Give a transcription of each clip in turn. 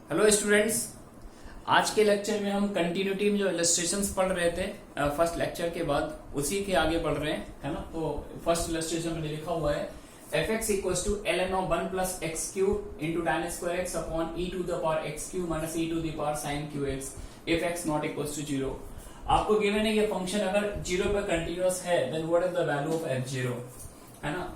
Hello students, आज के lecture में हम कंटिन्यूटी में जो इलस्ट्रेशंस पढ़ रहे थे फर्स्ट लेक्चर के बाद उसी के आगे बढ़ रहे हैं, है ना। तो फर्स्ट इलस्ट्रेशन में लिखा हुआ है f x equal to l n of 1 plus x Q into tan square x upon e to the power x Q minus e to the power sine Q x if x not equal to 0। आपको given है ये function अगर 0 पर continuous है then what is the value of f0, है ना।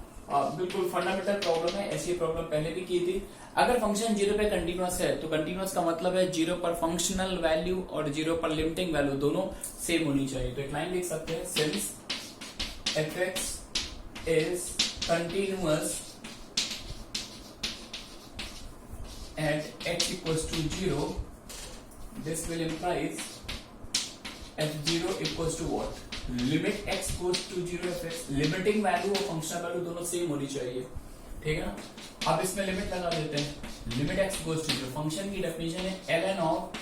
बिल्कुल fundamental problem है, ऐसी प्रॉब्लम पहले भी की थी। अगर फंक्शन 0 पे कंटिन्यूअस है तो कंटिन्यूअस का मतलब है 0 पर फंक्शनल वैल्यू और 0 पर लिमिटिंग वैल्यू दोनों सेम होनी चाहिए। तो एक लाइन लिख सकते हैं, since f x is continuous at x equals to 0, this will implies f0 equals to what, limit x goes to 0 f x. Limiting value और फंक्शनल वैल्यू दोनों सेम होनी चाहिए, ठीक है ना। अब इसमें लिमिट लगा देते हैं, limit x goes to 0। Function की डेफिनेशन है ln of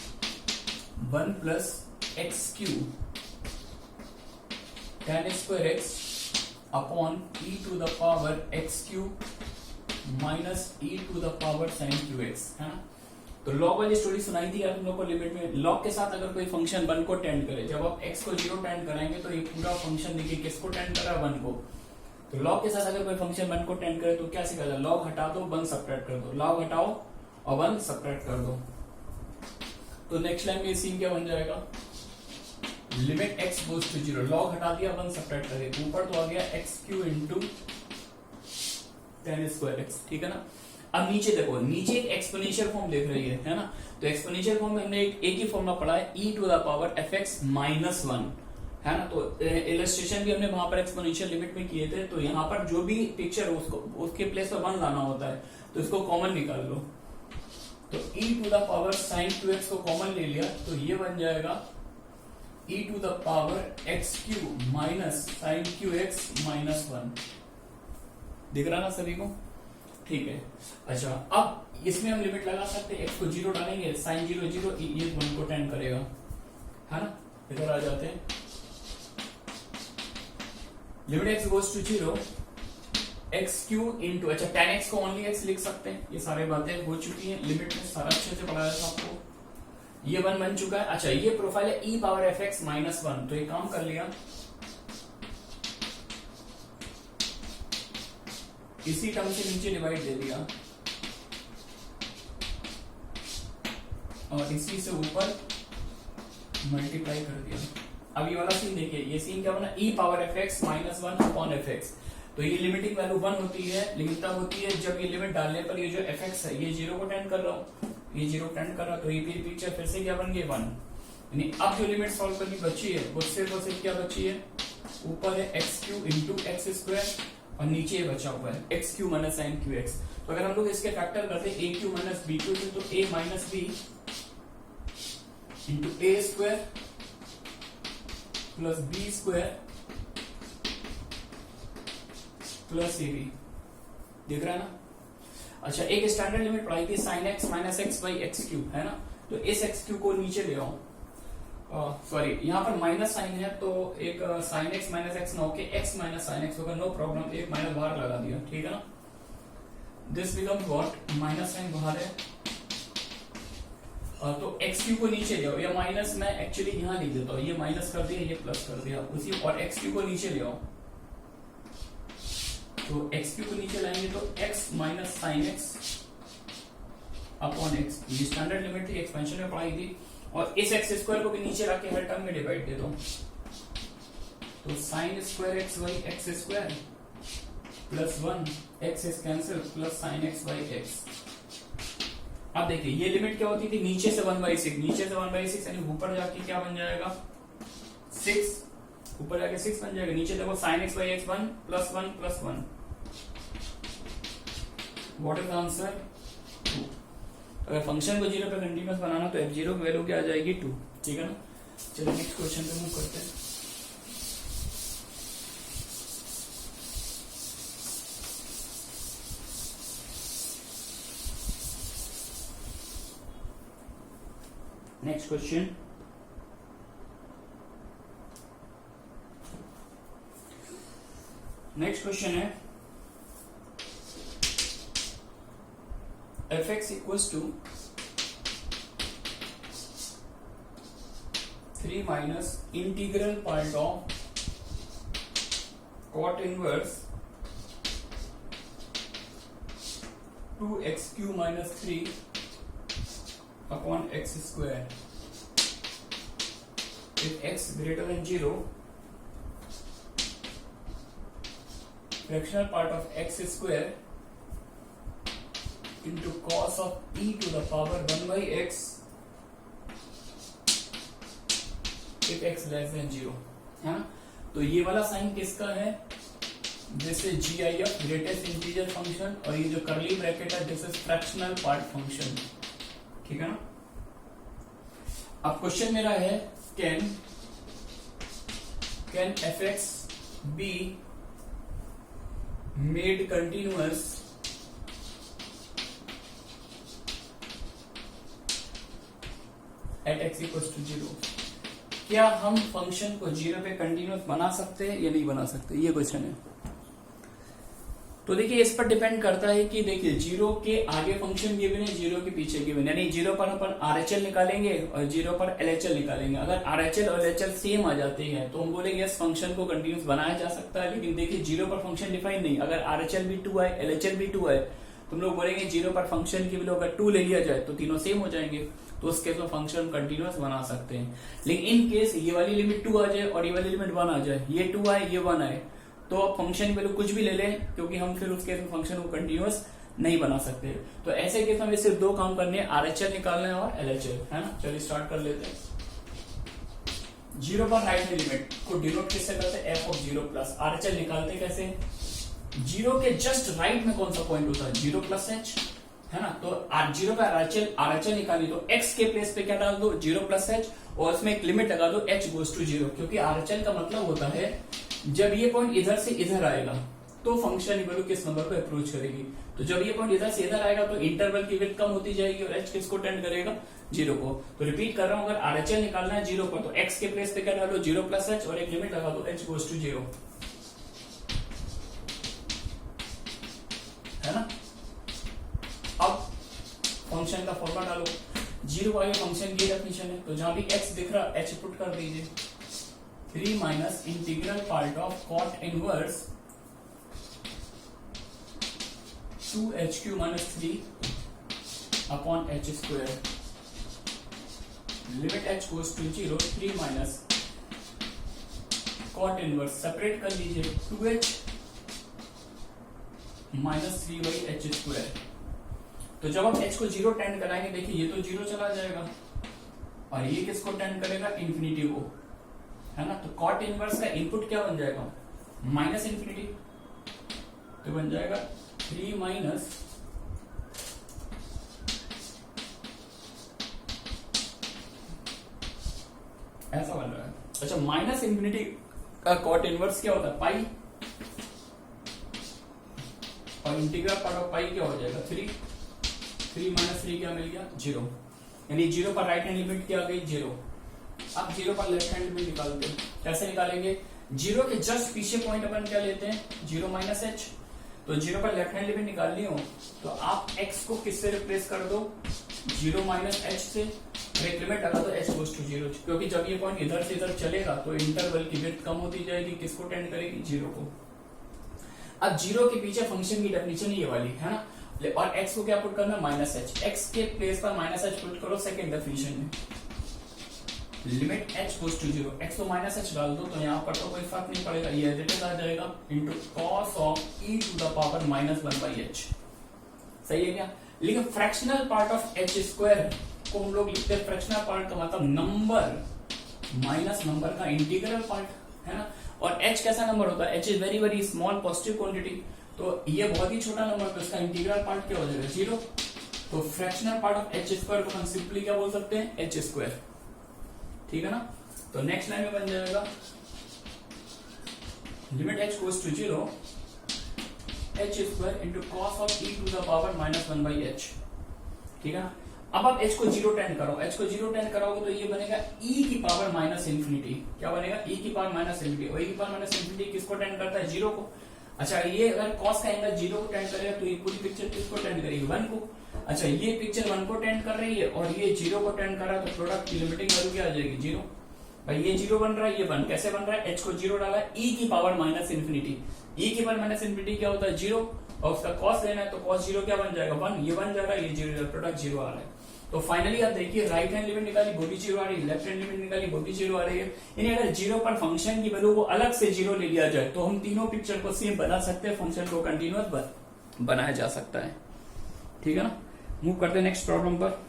1 plus x cube tan square x upon e to the power x Q minus e to the power sine Q x, है ना। तो लॉग वाली story सुनाई थी यार तुम लोग को। लिमिट में लॉग के साथ अगर कोई फंक्शन 1 को टेंड करे, जब आप x को 0 टेंड कराएंगे तो ये पूरा फंक्शन देखिए किसको टेंड कर रहा है, 1 को। तो लॉग के साथ अगर कोई फंक्शन 1 को टेंड करे तो क्या सिखा जाए, लॉग हटा दो 1 सब्ट्रैक्ट कर दो, लॉग हटाओ और 1 सब्ट्रैक्ट कर दो। तो नेक्स्ट लाइन में सीन क्या बन जाएगा, limit x goes to 0, log हटा दिया 1 सब्ट्रैक्ट कर दिया, ऊपर तो आ गया x Q into tan square x, ठीक है ना। अब नीचे देखो, नीचे एक एक्सपोनेंशियल फॉर्म देख रही है ना। तो एक्सपोनेंशियल फॉर्म में हमने एक ही फॉर्मूला पढ़ा है e to the power f x minus 1, है ना। तो इलस्ट्रेशन भी हमने वहां पर एक्सपोनेंशियल लिमिट में किए थे। तो यहाँ पर जो भी पिक्चर है उसको उसके प्लेस पर 1 लाना होता है, तो इसको कॉमन निकाल लो। तो e to the power sine Q x को कॉमन ले लिया तो ये बन जाएगा e to the power x Q minus sine Q x minus 1। दिख रहा ना सभी को, ठीक है। अच्छा, अब इसमें हम लिमिट लगा सकते हैं, x को 0 डालेंगे, साइन 0 0, ये 1 को टेंड करेगा, है ना। इधर आ जाते हैं, limit x goes to 0 x Q into, अच्छा tan x को ओनली x लिख सकते हैं। ये सारी बातें हो चुकी हैं, लिमिट में सारा अच्छे से पढ़ाया था आपको। ये 1 बन चुका है। अच्छा, ये प्रोफाइल है e power f x minus 1, तो ये काम कर लिया, इसी टर्म से नीचे डिवाइड दे दिया और इसी से ऊपर मल्टीप्लाई कर दिया। अब ये वाला सीन देखिए, ये सीन क्या बना, e power f x minus 1 upon F x. तो ये लिमिटिंग वैल्यू 1 होती है, लेकिन तब होती है जब ये लिमिट डालने पर ये जो एफ एक्स है ये 0 को टेंड कर रहा हूं, ये 0 टेंड कर रहा, तो ये पिक्चर फिर से क्या बन गई 1। यानी अब जो लिमिट सॉल्व करनी बची है वो सिर्फ क्या बची है, ऊपर है x Q into x square और नीचे ये बचा हुआ है x Q minus sine Q x. तो अगर हम लोग इसके फैक्टर करते हैं a q minus b q, तो a minus b into a square plus b square plus a b, दिख रहा है ना। अच्छा, एक स्टैंडर्ड लिमिट पढ़ाई थी sine x minus x by x cube, है ना। तो इस एक्स क्यूब को नीचे ले आओ, सॉरी यहाँ पर माइनस साइन है तो एक साइन एक्स माइनस एक्स ना होके एक्स माइनस साइन एक्स होगा, नो प्रॉब्लम, एक माइनस बाहर लगा दिया, ठीक है ना। This becomes what, minus sine बाहर है, तो एक्स क्यू को नीचे ले आओ, या माइनस मैं एक्चुअली यहाँ लिख देता हूँ, ये माइनस कर दिया ये प्लस कर दिया उसी, और एक्स क्यू को नीचे ले आओ। तो एक्स क्यू को नीचे लाएंगे तो x minus sine x upon x, ये स्टैंडर्ड लिमिट थी, एक्सपेंशन में पढ़ाई थी। और इस एक्स स्क्वायर को भी नीचे रख के हर टर्म में डिवाइड दे दो, तो sine square x by x square plus 1 x is cancel plus sine x by x. अब देखिए ये लिमिट क्या होती थी, नीचे से 1/6, नीचे से 1/6 यानी ऊपर जाके क्या बन जाएगा 6, ऊपर जाके 6 बन जाएगा। नीचे देखो sine x by x 1 plus 1 plus 1, what is answer 2। अगर फंक्शन को 0 पे कंटीन्यूअस बनाना तो f0 की वैल्यू क्या आ जाएगी 2, ठीक है ना। चलो नेक्स्ट क्वेश्चन पे मूव करते हैं। नेक्स्ट क्वेश्चन, नेक्स्ट क्वेश्चन है f x equals to 3 minus integral part of cot inverse 2x³ minus 3 upon x square. If x greater than 0, fractional part of x square into cos of e to the power 1 by x if x less than 0 है ना। तो ये वाला sign किसका है, जैसे GIF greatest integer function, और ये जो कर्ली ब्रैकेट है this is fractional part function, ठीक है ना। अब क्वेश्चन मेरा है can fx be made continuous at x equals to 0। क्या हम फंक्शन को 0 पे कंटिन्यूस बना सकते हैं या नहीं बना सकते, ये क्वेश्चन है। तो देखिए इस पर डिपेंड करता है कि देखिए 0 के आगे फंक्शन गिवन है, 0 के पीछे गिवन है, यानी 0 पर अपन RHL निकालेंगे और 0 पर LHL निकालेंगे। अगर RHL और LHL सेम आ जाते हैं तो हम बोलेंगे इस फंक्शन को कंटिन्यूस बनाया जा सकता है। लेकिन देखिए 0 पर फंक्शन डिफाइन नहीं, अगर RHL भी 2 है LHL भी 2 है तो हम लोग बोलेंगे 0 पर फंक्शन की वैल्यू अगर 2 ले लिया जाए तो तीनों सेम हो जाएंगे, तो उस केस में फंक्शन कंटिन्यूअस बना सकते हैं। लेकिन इन केस ये वाली लिमिट 2 आ जाए और ये वाली लिमिट 1 आ जाए, ये 2 आए ये 1 आए, तो आप फंक्शन वैल्यू कुछ भी ले लें क्योंकि हम फिर उस केस में फंक्शन को कंटिन्यूअस नहीं बना सकते। तो ऐसे केस में सिर्फ 2 काम करने हैं, RHL निकालना है और LHL, है ना। चलिए स्टार्ट कर लेते हैं। 0 पर राइट हैंड लिमिट को डिनोट किससे करते हैं, f ऑफ 0 प्लस। RHL निकालते कैसे, 0 के जस्ट राइट में कौन सा पॉइंट होता है, 0 प्लस h, है ना। तो 0 का RHL निकाली तो x के प्लेस पे क्या डाल दो, 0 प्लस h, और उसमें एक लिमिट लगा दो h गोज टू 0, क्योंकि RHL का मतलब होता है जब ये पॉइंट इधर से इधर आएगा तो फंक्शन वैल्यू किस नंबर को अप्रोच करेगी। तो जब ये पॉइंट इधर से इधर आएगा तो इंटरवल की विड्थ कम होती जाएगी और h किसको टेंड करेगा, 0 को। तो रिपीट कर रहा हूं, अगर RHL निकालना है 0 पर तो x के प्लेस पे क्या डालो, 0 प्लस h, और एक लिमिट लगा दो h गोज टू 0, है ना। अब फंक्शन का फॉर्मूला डालो, 0 वाले फंक्शन की डेफिनेशन है, तो जहां भी x दिख रहा h पुट कर दीजिए, 3 minus integral part of cot inverse 2h³ minus 3 upon h square, limit h goes to 0, 3 minus cot inverse, separate कर लीजिए 2h minus 3 by h square. तो जब आप h को 0 टेंड कराएंगे, देखिए ये तो 0 चला जाएगा और ये किसको टेंड करेगा, इंफिनिटी को, है ना। तो cot इनवर्स का इनपुट क्या बन जाएगा, माइनस इंफिनिटी, तो बन जाएगा 3 माइनस ऐसा बन रहा है। अच्छा, माइनस इंफिनिटी का cot इनवर्स क्या होता है, पाई, और इंटीग्रल पार्ट ऑफ पाई क्या हो जाएगा, 3 माइनस 3 क्या मिल गया, 0, यानी 0 पर राइट हैंड लिमिट क्या आ गई, 0। अब 0 पर लेफ्ट हैंड लिमिट निकालते हैं, कैसे निकालेंगे, 0 के जस्ट पीछे पॉइंट अपन क्या लेते हैं, 0 माइनस h। तो 0 पर लेफ्ट हैंड लिमिट निकालनी हो तो आप x को किससे रिप्लेस कर दो, 0 माइनस h से, और एक लिमिट लगा दो h गोज टू 0, क्योंकि जब ये पॉइंट इधर से इधर चलेगा तो इंटरवल की विड्थ कम होती जाएगी, किसको टेंड करेगी, 0 को। अब 0 के पीछे फंक्शन की डेफिनेशन ये वाली है ना, और x को क्या पुट करना, माइनस h, x के प्लेस पर माइनस h पुट करो सेकंड डेफिनेशन में, limit h goes to 0, x को माइनस h डाल दो तो यहाँ पर तो कोई फर्क नहीं पड़ेगा, ये एज इट इज आ जाएगा into cos of e to the power minus 1 by h, सही है क्या। लेकिन fractional part of h square को हम लोग लिखते हैं, फ्रैक्शनल पार्ट का मतलब नंबर माइनस नंबर का इंटीग्रल पार्ट, है ना। और h कैसा नंबर होता है, h is very very small positive quantity, तो ये बहुत ही छोटा नंबर, तो इसका इंटीग्रल पार्ट क्या हो जाएगा, 0। तो fractional part of h square को हम सिंपली क्या बोल सकते हैं, h स्क्वायर, ठीक है ना। तो नेक्स्ट लाइन में बन जाएगा limit h goes to 0, h square into cos of e to the power minus 1 by h, ठीक है ना। अब आप h को 0 टेंड करो, h को 0 टेंड कराओगे तो ये बनेगा e की पावर माइनस इंफिनिटी, क्या बनेगा, e की पावर माइनस इंफिनिटी, और e की पावर माइनस इंफिनिटी किसको टेंड करता है, 0 को। अच्छा, ये अगर cos का एंगल 0 को टेंड करेगा तो ये पूरी पिक्चर किसको टेंड करेगी, 1 को। अच्छा, ये पिक्चर 1 को टेंड कर रही है और ये 0 को टेंड कर रहा है, तो प्रोडक्ट की लिमिटिंग वैल्यू क्या आ जाएगी, 0। भाई ये जीरो बन रहा है, ये वन कैसे बन रहा है, h को जीरो डाला है, e की पावर माइनस इन्फिनिटी, e की पावर माइनस इन्फिनिटी क्या होता है जीरो, और उसका कॉस लेना है तो कॉस जीरो क्या बन जाएगा वन, ये बन जा रहा है, ये जीरो, प्रोडक्ट जीरो आ रहा है। तो फाइनली आप देखिए राइट हैंड लिमिट निकाली वो भी जीरो आ रही है, लेफ्ट हैंड लिमिट निकाली वो भी जीरो आ रही है। यानी अगर जीरो पर फंक्शन की वैल्यू को अलग से जीरो ले लिया जाए तो हम तीनों पिक्चर को सेम बना सकते हैं, फंक्शन को कंटिन्यूअस बनाया जा सकता है। ठीक है ना, मूव करते हैं नेक्स्ट प्रॉब्लम पर।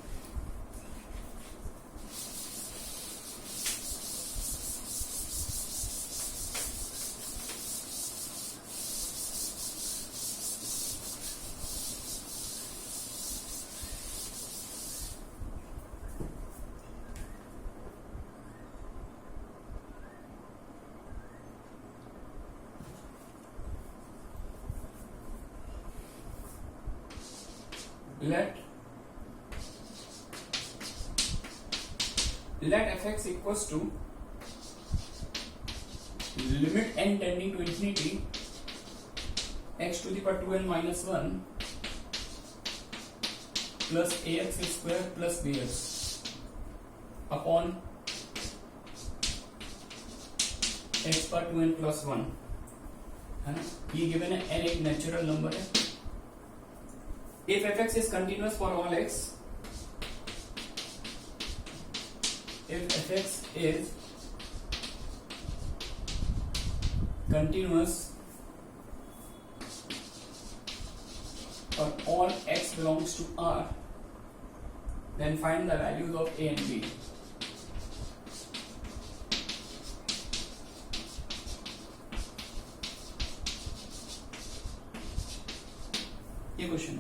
let fx equals to limit n tending to infinity x to the power 2n minus 1 plus ax square plus bx upon x पर 2n plus 1 है ना, ये गिवन है n एक नेचुरल नंबर है। If fx is continuous for all x, if fx is continuous for all x belongs to R, then find the values of a and b. ये question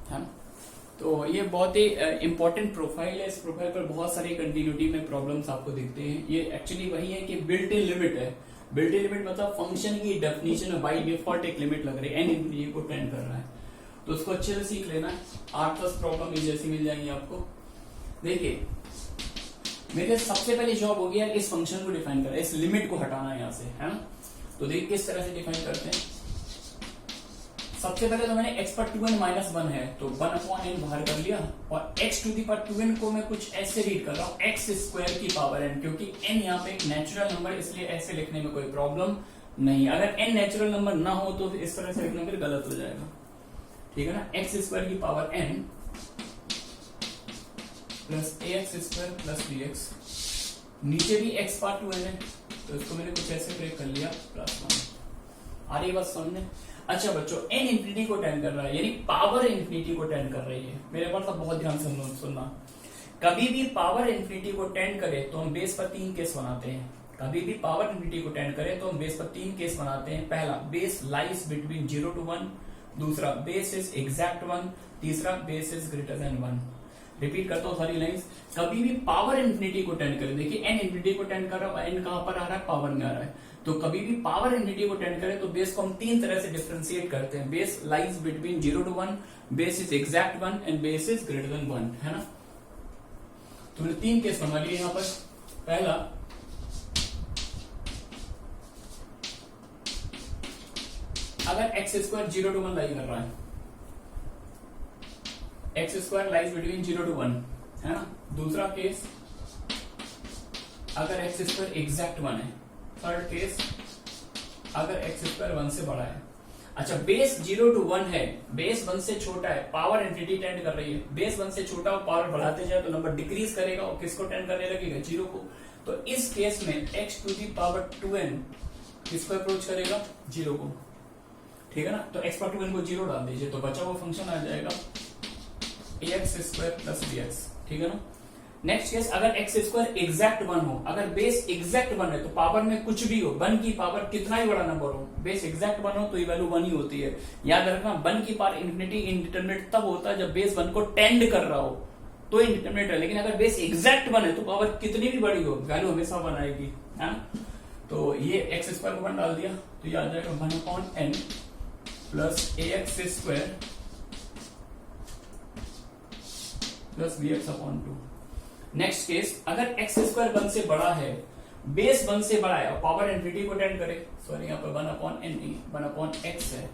है ना, तो ये बहुत ही इंपॉर्टेंट प्रोफाइल है। इस प्रोफाइल पर बहुत सारी कंटिन्यूटी में प्रॉब्लम्स आपको दिखते हैं। ये एक्चुअली वही है कि बिल्ट इन लिमिट है। बिल्ट इन लिमिट मतलब फंक्शन की डेफिनेशन में बाय डिफॉल्ट एक लिमिट लग रही है, एन इन्फिनिटी को टेंड कर रहा है, तो उसको अच्छे से सीख लेना है। 8+ प्रॉब्लम ये जैसी मिल जाएंगी आपको। देखिए मेरे सबसे पहले जॉब होगी यार इस फंक्शन को डिफाइन करना, इस लिमिट को हटाना है यहाँ से, है ना। तो देखिए किस तरह से डिफाइन करते हैं। सबसे पहले तो मैंने x पर 2n माइनस 1 है तो 1/n बाहर कर लिया, और x to the power 2n को मैं कुछ ऐसे रीड कर रहा हूँ x स्क्वायर की पावर n, क्योंकि n यहाँ पे एक नेचुरल नंबर इसलिए ऐसे लिखने में कोई प्रॉब्लम नहीं। अगर n नेचुरल नंबर ना हो तो इस तरह से लिखना फिर गलत हो जाएगा, ठीक है ना। x स्क्वायर की power n plus ax square plus bx, नीचे भी x पावर 2n है तो इसको मैंने कुछ ऐसे ब्रेक कर लिया +1। आ रही बात समझने। अच्छा बच्चों n इंफिनिटी को टेंड कर रहा है, यानी पावर इंफिनिटी को टेंड कर रही है। मेरे पास अब बहुत ध्यान से सुनना, कभी भी पावर इंफिनिटी को टेंड करे तो हम बेस पर 3 केस बनाते हैं। कभी भी पावर इंफिनिटी को टेंड करे तो हम बेस पर 3 केस बनाते हैं। पहला, बेस लाइज बिटवीन 0 to 1, दूसरा बेस इज एग्जैक्ट 1, तीसरा base is greater than 1। Repeat करता हूँ सारी लाइंस। कभी भी पावर इंफिनिटी को टेंड करे, देखिए n इंफिनिटी को टेंड कर रहा है, n कहां पर आ रहा है, पावर में आ रहा है, तो कभी भी पावर इंफिनिटी को टेंड करे तो बेस को हम 3 तरह से डिफरेंशिएट करते हैं। Base lies between 0 to 1, base is exact 1 and base is greater than 1, है ना। तो मैंने 3 केस बना लिए यहाँ पर। पहला, अगर x स्क्वायर 0 to 1 लाई कर रहा है, x square lies between 0 to 1, है ना। दूसरा केस, अगर x स्क्वायर एग्जैक्ट 1 है। थर्ड केस, अगर x स्क्वायर 1 से बड़ा है। अच्छा, बेस 0 to 1 है, बेस 1 से छोटा है, पावर इंफिनिटी टेंड कर रही है। बेस 1 से छोटा और पावर बढ़ाते जाए तो नंबर डिक्रीज करेगा और किसको टेंड करने लगेगा, 0 को। तो इस केस में x to the power 2n किसको अप्रोच करेगा, 0 को, ठीक है ना। तो x पर 2n को 0 डाल दीजिए तो बचा हुआ फंक्शन आ जाएगा ax स्क्वायर प्लस bx, ठीक है ना। नेक्स्ट केस, अगर x स्क्वायर एग्जैक्ट 1 हो, अगर बेस एग्जैक्ट 1 है तो पावर में कुछ भी हो, 1 की पावर कितना ही बड़ा नंबर हो, बेस एग्जैक्ट 1 हो तो ये वैल्यू 1 ही होती है। याद रखना, 1 की पावर इंफिनिटी इंडिटरमिनेट तब होता है जब बेस 1 को टेंड कर रहा हो तो इंडिटरमिनेट है, लेकिन अगर बेस एग्जैक्ट 1 है तो पावर कितनी भी बड़ी हो वैल्यू हमेशा 1 आएगी, है ना। तो ये x स्क्वायर को 1 डाल दिया तो ये आ जाएगा 1/n plus ax square plus bx upon 2। Next case, अगर x स्क्वायर 1 से बड़ा है, बेस 1 से बड़ा है और पावर इंफिनिटी को टेंड करे, सॉरी यहाँ पर 1/n 1/x है।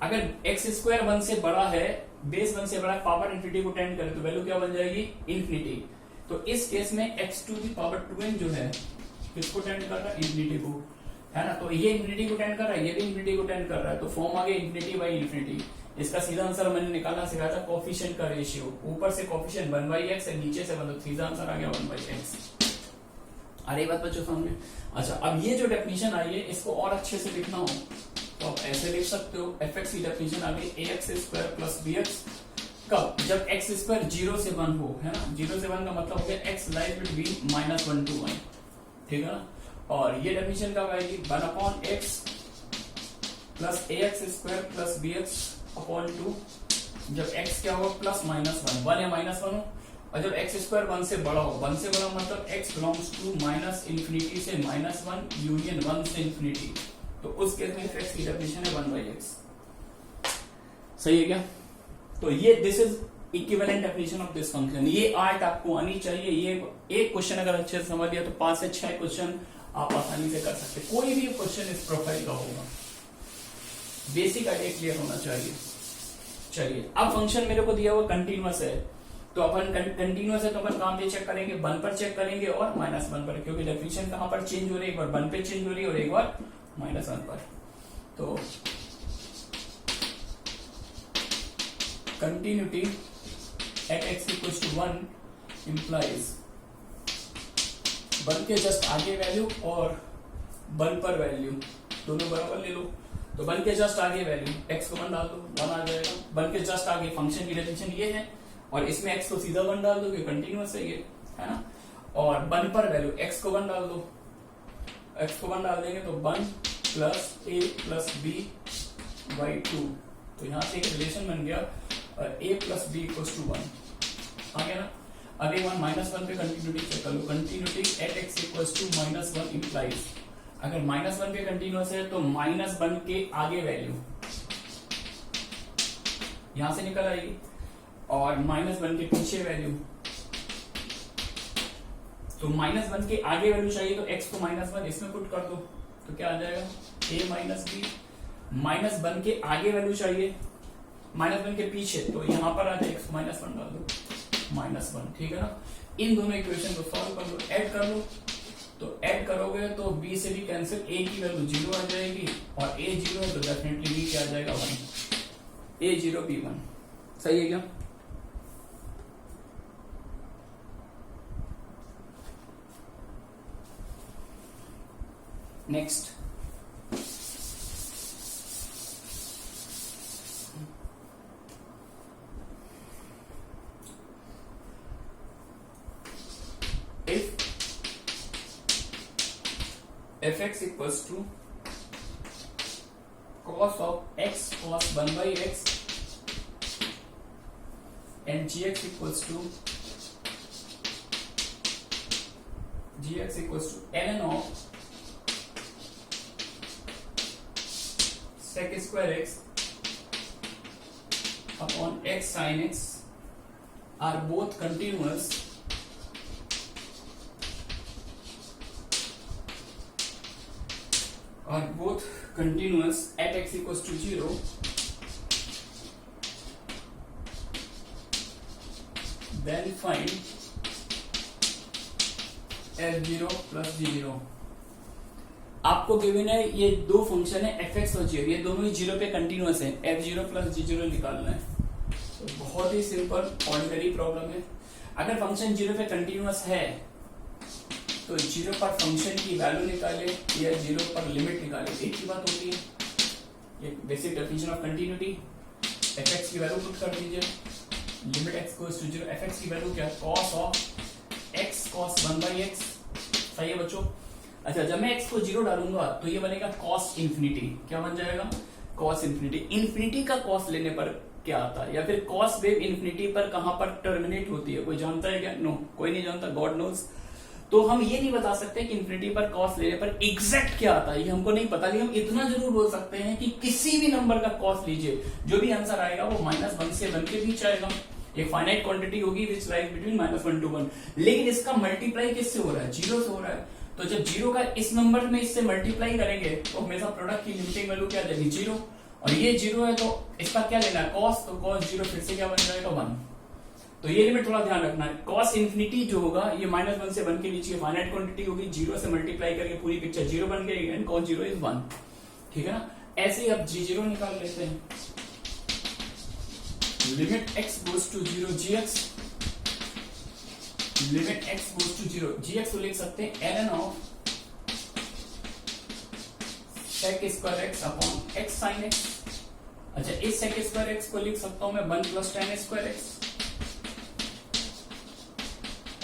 अगर x स्क्वायर 1 से बड़ा है, बेस 1 से बड़ा पावर इन्फिनिटी को टेंड करे तो वैल्यू क्या बन जाएगी, इन्फिनिटी। तो इस केस में x to the power 2n जो है किसको टेंड कर रहा है, इन्फिनिटी को, है ना। तो ये इन्फिनिटी को टेंड कर रहा है, ये भी इन्फिनिटी को टेंड कर रहा है, तो फॉर्म आ गया इन्फिनिटी बाई इन्फिनिटी। इसका सीधा आंसर मैंने निकालना सिखाया था कोफिशिएंट का रेशियो, ऊपर से कोफिशिएंट 1/x है, नीचे से 1, तो सीधा आंसर आ गया 1/x। अरे बात बच्चों समझ। अच्छा, अब ये जो डेफिनेशन आई है इसको और अच्छे से लिखना हो तो आप ऐसे लिख सकते हो, fx की डेफिनेशन आ गई ax² प्लस bx, कब, जब x² 0 से 1 हो, है ना। 0 से 1 का मतलब हो गया x लाइज बिटवीन -1 to 1, ठीक है ना। और ये डेफिनेशन कब आएगी, 1/x plus ax² plus bx upon 2, जब x क्या होगा प्लस -1, 1 या -1 हो, और जब x² 1 से बड़ा हो, 1 से बड़ा मतलब x belongs to minus infinity से -1 यूनियन 1 से इन्फिनिटी, तो उस केस में fx की डेफिनेशन है 1/x। सही है क्या। तो ये this is equivalent definition of this function. ये आर्ट आपको आनी चाहिए। ये एक क्वेश्चन अगर अच्छे से समझ लिया तो 5 से 6 क्वेश्चन आप आसानी से कर सकते। कोई भी क्वेश्चन इस प्रोफाइल का होगा, बेसिक आइडिया क्लियर होना चाहिए। चलिए, अब फंक्शन मेरे को दिया हुआ कंटिन्यूअस है, तो अपन कंटिन्यूअस है तो अपन काम पे चेक करेंगे, 1 पर चेक करेंगे और -1 पर, क्योंकि डेफिनेशन कहां पर चेंज हो रही है, एक बार 1 पे चेंज हो रही है और एक बार -1 पर। तो कंटिन्यूटी एट x = 1 इंप्लाइज 1 के जस्ट आगे वैल्यू और 1 पर वैल्यू दोनों बराबर ले लो। तो 1 के जस्ट आगे वैल्यू x को 1 डाल दो, 1 आ जाएगा। 1 के जस्ट आगे फंक्शन की डेफिनेशन ये है, और इसमें x को सीधा 1 डाल दो, ये कंटिन्यूअस है ये, है ना। और 1 पर वैल्यू x को 1 डाल दो, x को 1 डाल देंगे तो 1 plus a plus b by 2, तो यहां से एक रिलेशन बन गया a plus b equals to 1, आ गया ना। अब एक बार -1 पे कंटिन्यूटी चेक कर लो, continuity at x equals to -1 implies, अगर -1 पे कंटिन्यूअस है तो -1 के आगे वैल्यू यहां से निकल आएगी, और -1 के पीछे वैल्यू, तो -1 के आगे वैल्यू चाहिए तो x को -1 इसमें पुट कर दो, तो क्या आ जाएगा a माइनस बी। -1 के आगे वैल्यू चाहिए, -1 के पीछे, तो यहां पर आ जाए x को -1 डाल दो, -1, ठीक है ना। इन दोनों इक्वेशन को सॉल्व कर लो, ऐड कर लो, तो ऐड करोगे तो b से भी कैंसिल, a की वैल्यू 0 आ जाएगी, और a 0 है तो डेफिनेटली b क्या आ जाएगा 1, a 0 b 1। सही है क्या। Next, if fx equals to cos of x cos 1/x and gx equals to ln of sec square x upon x sin x are both continuous at x equals to 0, then find f0 plus g0। आपको given है ये दो function है fx और g, ये दोनों ही 0 पे continuous है, f0 plus g0 निकालना है। तो बहुत ही सिंपल ऑर्डिनरी प्रॉब्लम है। अगर फंक्शन 0 पे कंटिन्यूअस है तो 0 पर फंक्शन की वैल्यू निकाले या 0 पर लिमिट निकाले, एक ही बात होती है। ये basic definition of continuity, fx की वैल्यू पुट कर दीजिए, limit x goes to 0, fx की वैल्यू क्या है cos of x cos 1/x। सही है बच्चों। अच्छा, जब मैं x को 0 डालूंगा तो ये बनेगा cos इंफिनिटी, क्या बन जाएगा cos इंफिनिटी। इंफिनिटी का cos लेने पर क्या आता है, या फिर cos वेव इंफिनिटी पर कहां पर टर्मिनेट होती है, कोई जानता है क्या। नो, कोई नहीं जानता, गॉड नोज। तो हम ये नहीं बता सकते कि इंफिनिटी पर कॉस लेने पर एग्जैक्ट क्या आता है, ये हमको नहीं पता, लेकिन हम इतना जरूर बोल सकते हैं कि किसी भी नंबर का कॉस लीजिए, जो भी आंसर आएगा वो -1 से 1 के बीच आएगा। एक फाइनाइट क्वांटिटी होगी विच लाइज बिटवीन -1 to 1, लेकिन इसका मल्टीप्लाई किससे हो रहा है, 0 से हो रहा है। तो जब 0 का इस नंबर में इससे मल्टीप्लाई करेंगे तो हमेशा प्रोडक्ट की लिमिटिंग वैल्यू क्या आ जाएगी 0, और ये 0 है तो इसका क्या लेना है कॉस, तो कॉस 0 फिर से क्या बन जाएगा 1। तो ये लिमिट थोड़ा ध्यान रखना है। कॉस इन्फिनिटी जो होगा ये -1 से 1 के नीचे फाइनाइट क्वांटिटी होगी, 0 से मल्टीप्लाई करके पूरी पिक्चर 0 बन गई एंड कॉस 0 इज 1। ठीक है ना। ऐसे ही अब g0 निकाल लेते हैं। Limit x goes to 0 gx, limit x goes to 0 gx को लिख सकते हैं ln of sec square x upon x sin x। अच्छा इस sec स्क्वायर x को लिख सकता हूं मैं 1 plus tan square x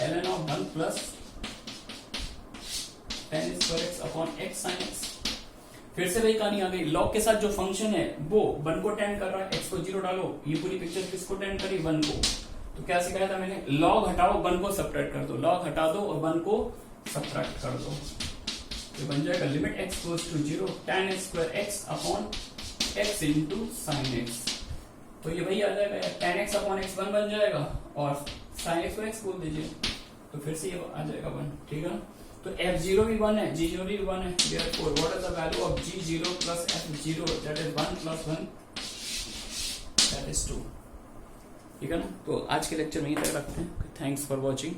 ln of 1 plus tan square x upon x sin x। फिर से वही कहानी आ गई, लॉग के साथ जो फंक्शन है वो 1 को टेन कर रहा है, x को 0 डालो, ये पूरी पिक्चर किसको टेन करी 1 को। तो क्या सिखाया था मैंने, लॉग हटाओ 1 को सब्ट्रैक्ट कर दो, लॉग हटा दो और 1 को सब्ट्रैक्ट कर दो। तो बन जाएगा limit x goes to 0 tan square x upon x into sine x। तो ये वही आ जाएगा, tan x अपॉन x 1 बन जाएगा और sin x को x बोल दीजिए, तो फिर से ये आ जाएगा 1। ठीक है। तो f0 भी 1 है, g0 भी 1 है, therefore what is the value of g0 plus f0, that is 1 plus 1, that is 2। ठीक है ना। तो आज के लेक्चर में यहीं तक रखते हैं। Thanks for watching.